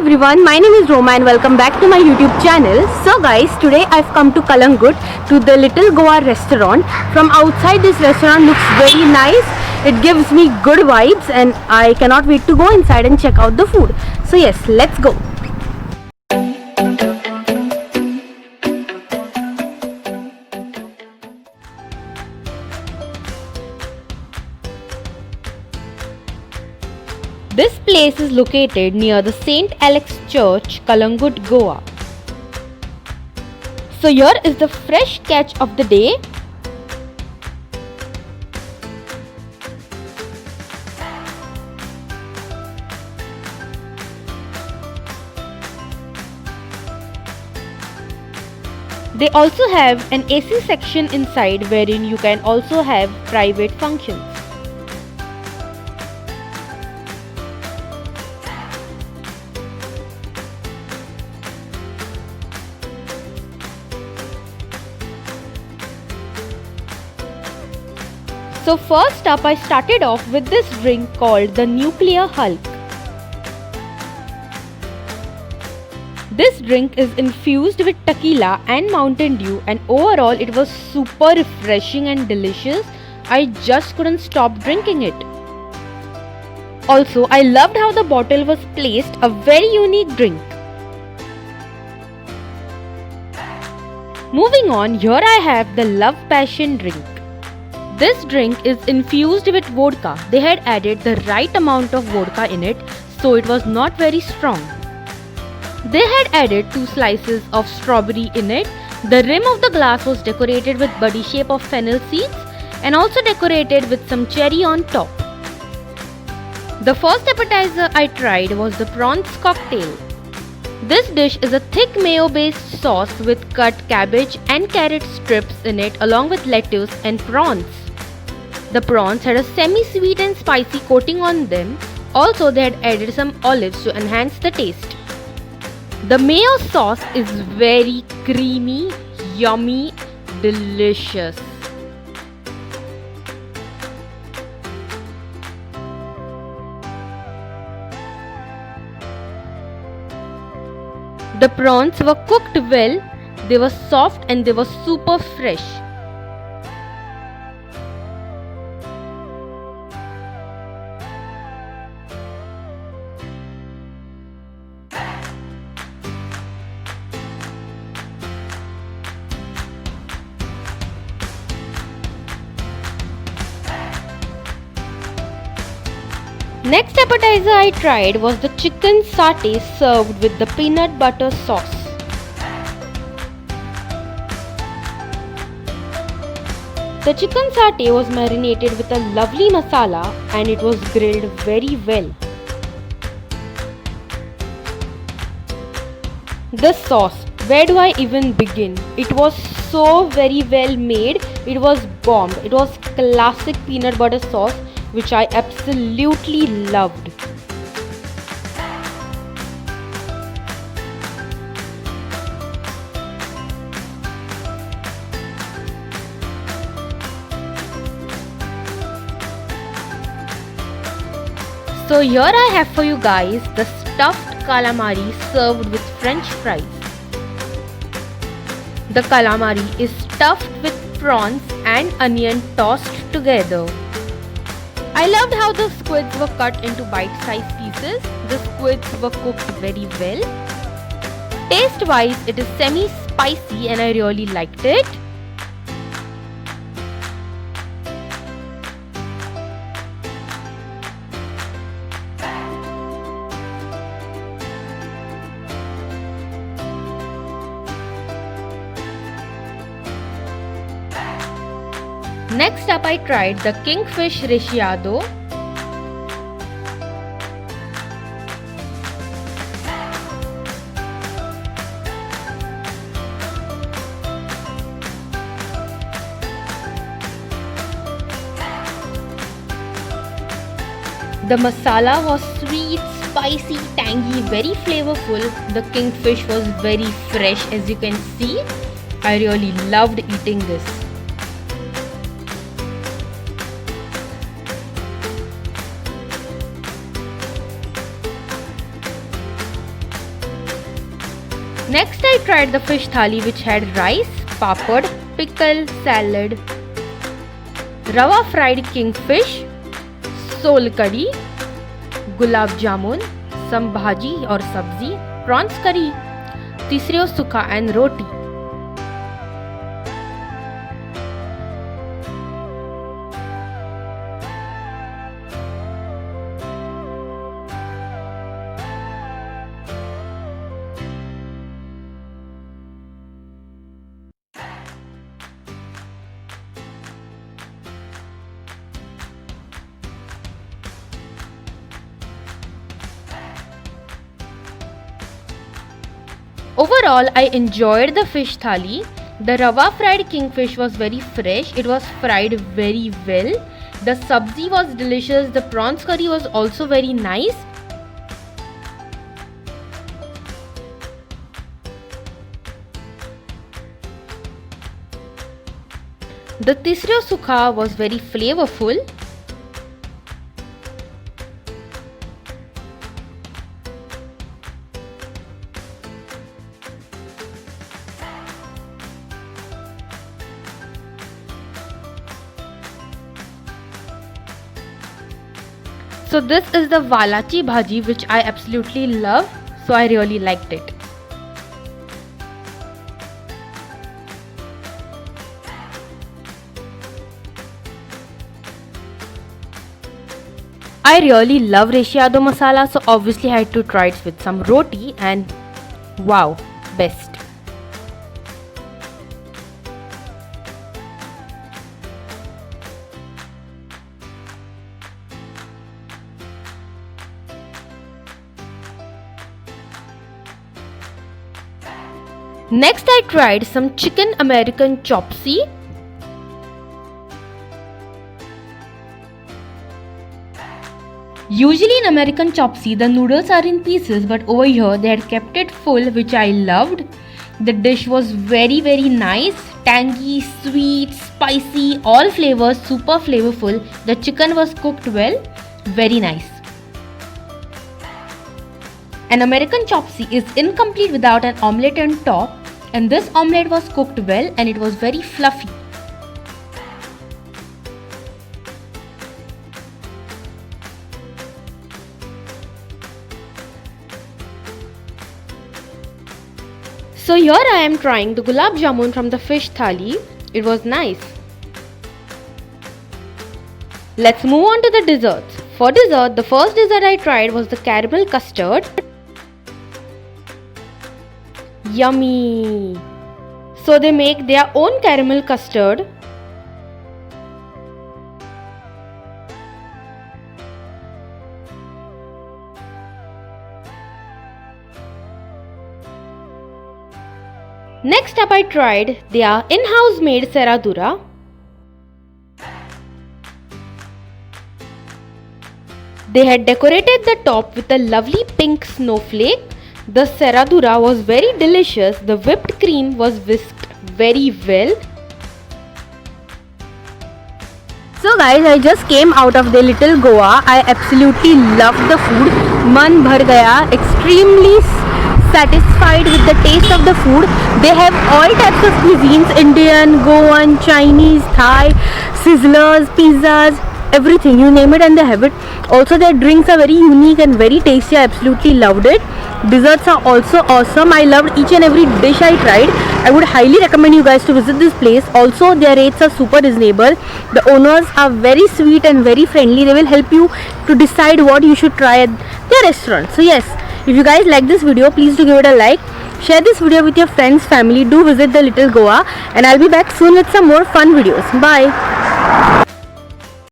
everyone, my name is Roma and welcome back to my YouTube channel. So guys, today I've come to Kalangut to the Little Goa restaurant. From outside, this restaurant looks very nice. It gives me good vibes and I cannot wait to go inside and check out the food. So yes, let's go. This place is located near the St. Alex Church, Kalangut, Goa. So here is the fresh catch of the day. They also have an AC section inside wherein you can also have private functions. So first up, I started off with this drink called the Nuclear Hulk. This drink is infused with tequila and Mountain Dew, and overall it was super refreshing and delicious. I just couldn't stop drinking it. Also, I loved how the bottle was placed, a very unique drink. Moving on, here I have the Love Passion drink. This drink is infused with vodka. They had added the right amount of vodka in it, so it was not very strong. They had added 2 slices of strawberry in it. The rim of the glass was decorated with buddy shape of fennel seeds and also decorated with some cherry on top. The first appetizer I tried was the prawns cocktail. This dish is a thick mayo-based sauce with cut cabbage and carrot strips in it along with lettuce and prawns. The prawns had a semi-sweet and spicy coating on them. Also, they had added some olives to enhance the taste. The mayo sauce is very creamy, yummy, delicious. The prawns were cooked well, they were soft and they were super fresh. Next appetizer I tried was the chicken satay served with the peanut butter sauce. The chicken satay was marinated with a lovely masala and it was grilled very well. The sauce, where do I even begin? It was so very well made, it was bomb. It was classic peanut butter sauce which I absolutely loved. So here I have for you guys the stuffed calamari served with French fries. The calamari is stuffed with prawns and onion tossed together. I loved how the squids were cut into bite-sized pieces. The squids were cooked very well. Taste-wise, it is semi-spicy and I really liked it. Next up, I tried the Kingfish Recheado. The masala was sweet, spicy, tangy, very flavorful. The kingfish was very fresh, as you can see. I really loved eating this. Next I tried the fish thali which had rice, papad, pickle, salad, rava fried kingfish, sol curry, gulab jamun, some bhaji or sabzi, prawns curry, tisrio sukha and roti. Overall, I enjoyed the fish thali. The rava fried kingfish was very fresh. It was fried very well. The sabzi was delicious. The prawns curry was also very nice. The tisrio sukha was very flavorful. So this is the walachi bhaji which I absolutely love. So I really liked it. I really love Reshiado masala, so obviously I had to try it with some roti and wow, best. Next I tried some chicken American chopsy. Usually in American chopsy the noodles are in pieces, but over here they had kept it full, which I loved. The dish was very nice, tangy, sweet, spicy, all flavors, super flavorful. The chicken was cooked well, very nice. An American chopsy is incomplete without an omelette on top, and this omelette was cooked well and it was very fluffy. So here I am trying the gulab jamun from the fish thali. It was nice. Let's move on to the desserts. For dessert, the first dessert I tried was the caramel custard. Yummy! So they make their own caramel custard. Next up I tried their in-house made serradura. They had decorated the top with a lovely pink snowflake. The serradura was very delicious. The whipped cream was whisked very well. So guys, I just came out of the Little Goa. I absolutely loved the food. Man bhar gaya. Extremely satisfied with the taste of the food. They have all types of cuisines: Indian, Goan, Chinese, Thai, sizzlers, pizzas, everything, you name it and they have it. Also their drinks are very unique and very tasty. I absolutely loved it. Desserts are also awesome. I loved each and every dish I tried. I would highly recommend you guys to visit this place. Also their rates are super reasonable. The owners are very sweet and very friendly. They will help you to decide what you should try at their restaurant. So yes, if you guys like this video, please do give it a like. Share this video with your friends, family. Do visit the Little Goa, and I'll be back soon with some more fun videos. Bye.